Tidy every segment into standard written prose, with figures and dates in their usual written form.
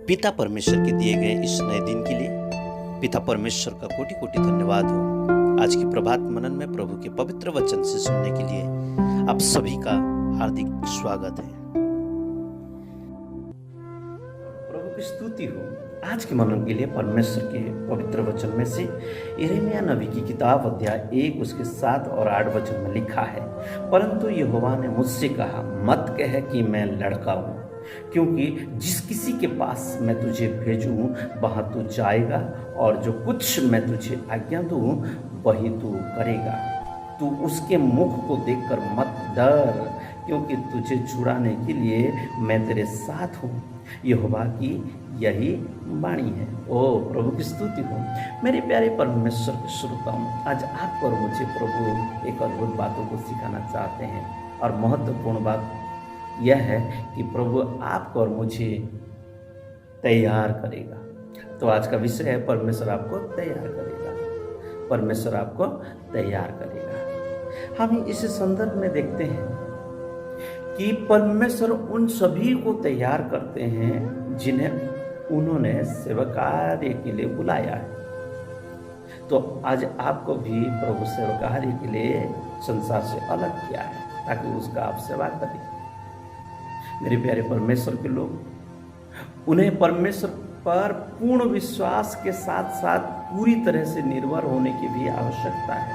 पिता परमेश्वर के दिए गए इस नए दिन के लिए पिता परमेश्वर का कोटि कोटि धन्यवाद हो। आज की प्रभात मनन में प्रभु के पवित्र वचन से सुनने के लिए आप सभी का हार्दिक स्वागत है। प्रभु की स्तुति हो। आज के मनन के लिए परमेश्वर के पवित्र वचन में से यिर्मयाह नबी की किताब अध्याय 1 उसके 7 और 8 वचन में लिखा है, परंतु यहोवा ने मुझसे कहा, मत कह कि मैं लड़का हूँ, क्योंकि जिस किसी के पास मैं तुझे भेजूं वहां तू जाएगा और जो कुछ मैं तुझे आज्ञा दूं वही तू करेगा। तू उसके मुख को देखकर मत डर, क्योंकि तुझे छुड़ाने के लिए मैं तेरे साथ हूँ। यहोवा की यही वाणी है। ओ प्रभु की स्तुति हो। मेरे प्यारे परमेश्वर के श्रोताओं, आज आप और मुझे प्रभु एक अद्भुत बातों को सिखाना चाहते हैं और महत्वपूर्ण बात यह है कि प्रभु आपको और मुझे तैयार करेगा। तो आज का विषय है, परमेश्वर आपको तैयार करेगा। परमेश्वर आपको तैयार करेगा। हम इस संदर्भ में देखते हैं कि परमेश्वर उन सभी को तैयार करते हैं जिन्हें उन्होंने सेवकार्य के लिए बुलाया है। तो आज आपको भी प्रभु सेवकार्य के लिए संसार से अलग किया है ताकि उसका आप सेवा करें। मेरे प्यारे परमेश्वर के लोग, उन्हें परमेश्वर पर पूर्ण विश्वास के साथ साथ पूरी तरह से निर्भर होने की भी आवश्यकता है।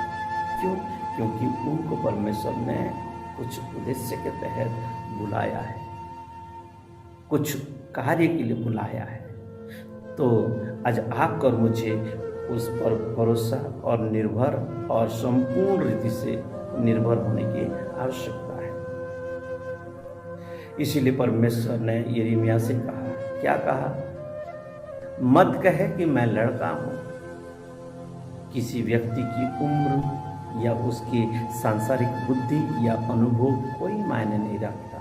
क्यों? क्योंकि उनको परमेश्वर ने कुछ उद्देश्य के तहत बुलाया है, कुछ कार्य के लिए बुलाया है। तो आज आपको और मुझे उस पर भरोसा और निर्भर और संपूर्ण रीति से निर्भर होने की आवश्यकता है। इसीलिए परमेश्वर ने यिर्मयाह से कहा, क्या कहा? मत कहे कि मैं लड़का हूं। किसी व्यक्ति की उम्र या उसकी सांसारिक बुद्धि या अनुभव कोई मायने नहीं रखता,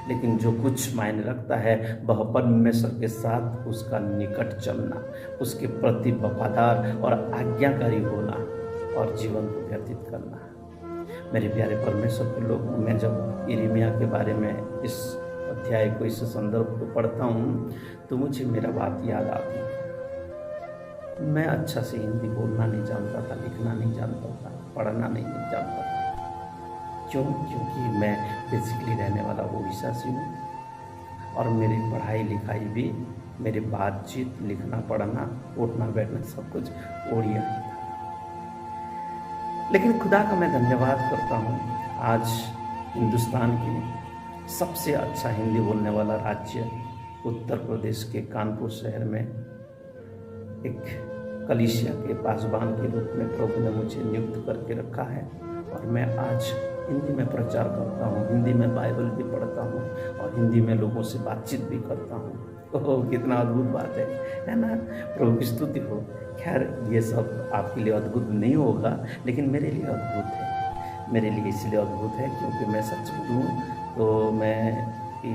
लेकिन जो कुछ मायने रखता है वह परमेश्वर के साथ उसका निकट चलना, उसके प्रति वफादार और आज्ञाकारी होना और जीवन को व्यतीत करना। मेरे प्यारे परमेश्वर के लोग, मैं जब यिर्मयाह के बारे में इस अध्याय को, इस संदर्भ को पढ़ता हूँ तो मुझे मेरा बात याद आती है। मैं अच्छा से हिंदी बोलना नहीं जानता था, लिखना नहीं जानता था, पढ़ना नहीं जानता था। क्यों? क्योंकि मैं बेसिकली रहने वाला उड़ीसा से हूँ और मेरी पढ़ाई लिखाई भी, मेरी बातचीत, लिखना पढ़ना, उठना बैठना सब कुछ उड़िया ही था। लेकिन खुदा का मैं धन्यवाद करता हूँ, आज हिंदुस्तान के सबसे अच्छा हिंदी बोलने वाला राज्य उत्तर प्रदेश के कानपुर शहर में एक कलीसिया के पासबान के रूप में प्रभु ने मुझे नियुक्त करके रखा है और मैं आज हिंदी में प्रचार करता हूँ, हिंदी में बाइबल भी पढ़ता हूँ और हिंदी में लोगों से बातचीत भी करता हूँ। ओह, कितना अद्भुत बात है ना? प्रभु की स्तुति हो। खैर, ये सब आपके लिए अद्भुत नहीं होगा, लेकिन मेरे लिए अद्भुत है। मेरे लिए इसलिए अद्भुत है क्योंकि मैं सच बोलूँ तो मैं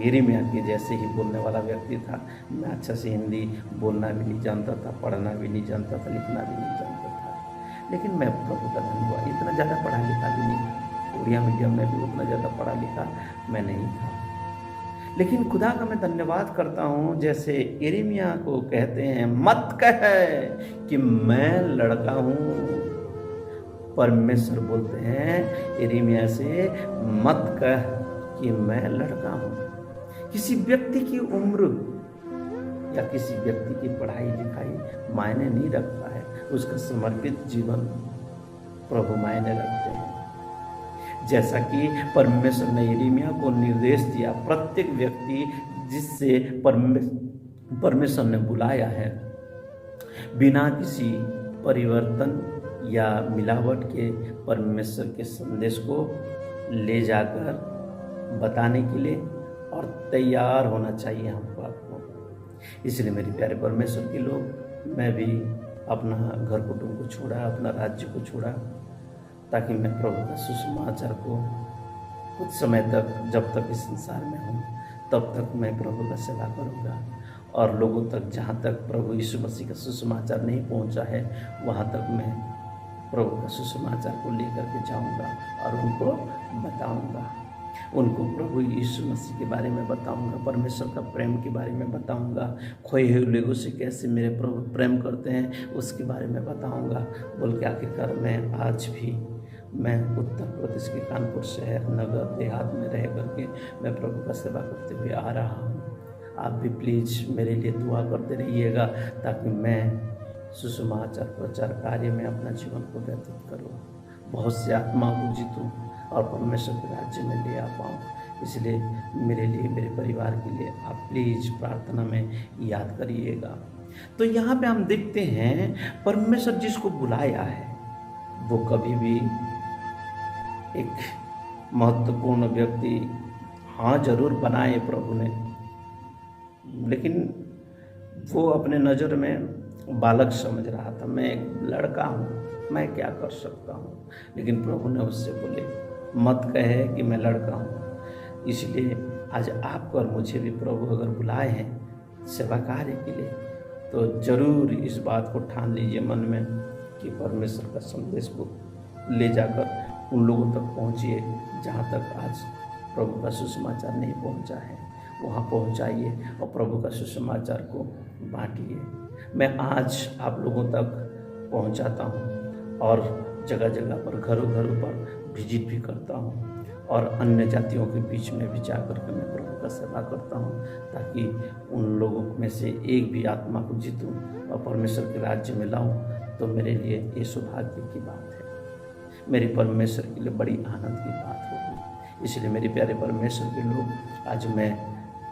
यिर्मयाह के जैसे ही बोलने वाला व्यक्ति था। मैं अच्छा से हिंदी बोलना भी नहीं जानता था, पढ़ना भी नहीं जानता था, लिखना भी नहीं जानता था। लेकिन मैं प्रभु का धन्यवाद, इतना ज़्यादा पढ़ा लिखा भी नहीं था, उड़िया मीडियम में भी उतना ज़्यादा पढ़ा लिखा मैं नहीं था। लेकिन खुदा का मैं धन्यवाद करता हूँ, जैसे यिर्मयाह को कहते हैं, मत कह कि मैं लड़का हूँ। परमेश्वर बोलते हैं यिर्मयाह से, मत कह कि मैं लड़का हूँ। किसी व्यक्ति की उम्र या किसी व्यक्ति की पढ़ाई लिखाई मायने नहीं रखता है, उसका समर्पित जीवन प्रभु मायने रखते हैं। जैसा कि परमेश्वर ने यिर्मयाह को निर्देश दिया, प्रत्येक व्यक्ति जिससे परमेश्वर ने बुलाया है, बिना किसी परिवर्तन या मिलावट के परमेश्वर के संदेश को ले जाकर बताने के लिए और तैयार होना चाहिए हमको, आपको। इसलिए मेरे प्यारे परमेश्वर के लोग, मैं भी अपना घर कुटुंब को छोड़ा, अपना राज्य को छोड़ा, ताकि मैं प्रभु का सुसमाचार को कुछ समय तक, जब तक इस संसार में हूँ तब तक मैं प्रभु का सेवा करूँगा और लोगों तक, जहाँ तक प्रभु यीशु मसीह का सुसमाचार नहीं पहुँचा है, वहाँ तक मैं प्रभु का सुसमाचार को लेकर के जाऊँगा और उनको बताऊँगा। उनको प्रभु यीशु मसीह के बारे में बताऊंगा, परमेश्वर का प्रेम के बारे में बताऊंगा, खोए हुए लोगों से कैसे मेरे प्रभु प्रेम करते हैं उसके बारे में बताऊंगा। बोल के आखिरकार मैं उत्तर प्रदेश के कानपुर शहर नगर देहात में रह करके मैं प्रभु का सेवा करते हुए आ रहा हूँ। आप भी प्लीज़ मेरे लिए दुआ करते रहिएगा ताकि मैं सुसमाचार प्रचार कार्य में अपना जीवन को व्यतीत करूँ, बहुत से आत्मा को जीतूँ और परमेश्वर के राज्य में ले आ पाऊँ। इसलिए मेरे लिए, मेरे परिवार के लिए आप प्लीज़ प्रार्थना में याद करिएगा। तो यहाँ पे हम देखते हैं परमेश्वर जिसको बुलाया है वो कभी भी एक महत्वपूर्ण व्यक्ति, हाँ जरूर बनाए प्रभु ने, लेकिन वो अपने नज़र में बालक समझ रहा था। मैं एक लड़का हूँ, मैं क्या कर सकता हूँ। लेकिन प्रभु ने उससे बोले मत कहे कि मैं लड़का हूँ। इसलिए आज आपको और मुझे भी प्रभु अगर बुलाए हैं सेवा कार्य के लिए तो ज़रूर इस बात को ठान लीजिए मन में कि परमेश्वर का संदेश को ले जाकर उन लोगों तक पहुँचिए जहाँ तक आज प्रभु का सुसमाचार नहीं पहुँचा है, वहाँ पहुँचाइए और प्रभु का सुसमाचार को बांटिए। मैं आज आप लोगों तक पहुँचाता हूँ और जगह जगह पर घरों घरों पर विजिट भी करता हूँ और अन्य जातियों के बीच में भी जा कर के मैं प्रभु का सेवा करता हूँ ताकि उन लोगों में से एक भी आत्मा को जीतूँ और परमेश्वर के राज्य में लाऊँ। तो मेरे लिए ये सौभाग्य की बात है, मेरे परमेश्वर के लिए बड़ी आनंद की बात होगी। इसलिए मेरे प्यारे परमेश्वर के लोग, आज मैं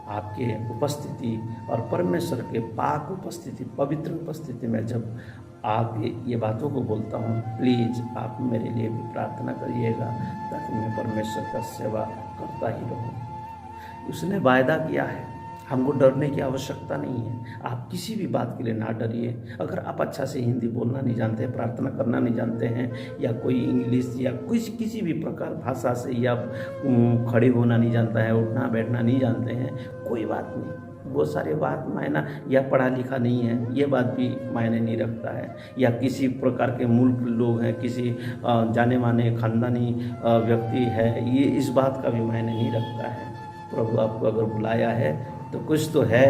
आपके उपस्थिति और परमेश्वर के पाक उपस्थिति, पवित्र उपस्थिति में जब आगे ये बातों को बोलता हूँ, प्लीज़ आप मेरे लिए भी प्रार्थना करिएगा ताकि मैं परमेश्वर का सेवा करता ही रहूँ। उसने वायदा किया है, हमको डरने की आवश्यकता नहीं है। आप किसी भी बात के लिए ना डरिए। अगर आप अच्छा से हिंदी बोलना नहीं जानते, प्रार्थना करना नहीं जानते हैं, या कोई इंग्लिश या किसी भी प्रकार भाषा से या खड़े होना नहीं जानता है, उठना बैठना नहीं जानते हैं, कोई बात नहीं। वो सारे बात मायना, या पढ़ा लिखा नहीं है ये बात भी मायने नहीं रखता है, या किसी प्रकार के मुल्क लोग हैं, किसी जाने माने खानदानी व्यक्ति है, ये इस बात का भी मायने नहीं रखता है। प्रभु आपको अगर बुलाया है तो कुछ तो है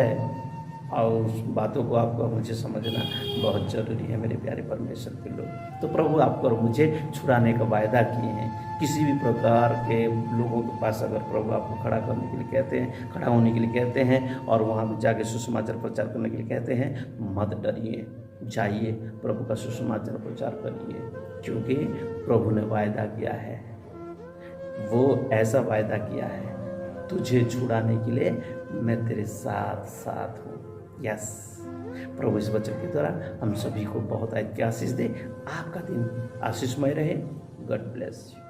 और उस बातों को आपको मुझे समझना बहुत ज़रूरी है मेरे प्यारे परमेश्वर के लोग। तो प्रभु आपको और मुझे छुड़ाने का वायदा किए हैं। किसी भी प्रकार के लोगों के पास अगर प्रभु आपको खड़ा करने के लिए कहते हैं, खड़ा होने के लिए कहते हैं और वहाँ पर जाके सुसमाचार प्रचार करने के लिए कहते हैं, मत डरिए, जाइए प्रभु का सुसमाचार प्रचार करिए, क्योंकि प्रभु ने वायदा किया है। वो ऐसा वायदा किया है, तुझे छुड़ाने के लिए मैं तेरे साथ साथ हूँ। यस, प्रभु इस वचन के द्वारा हम सभी को बहुत आशीष दे। आपका दिन आशीषमय रहे। God bless you.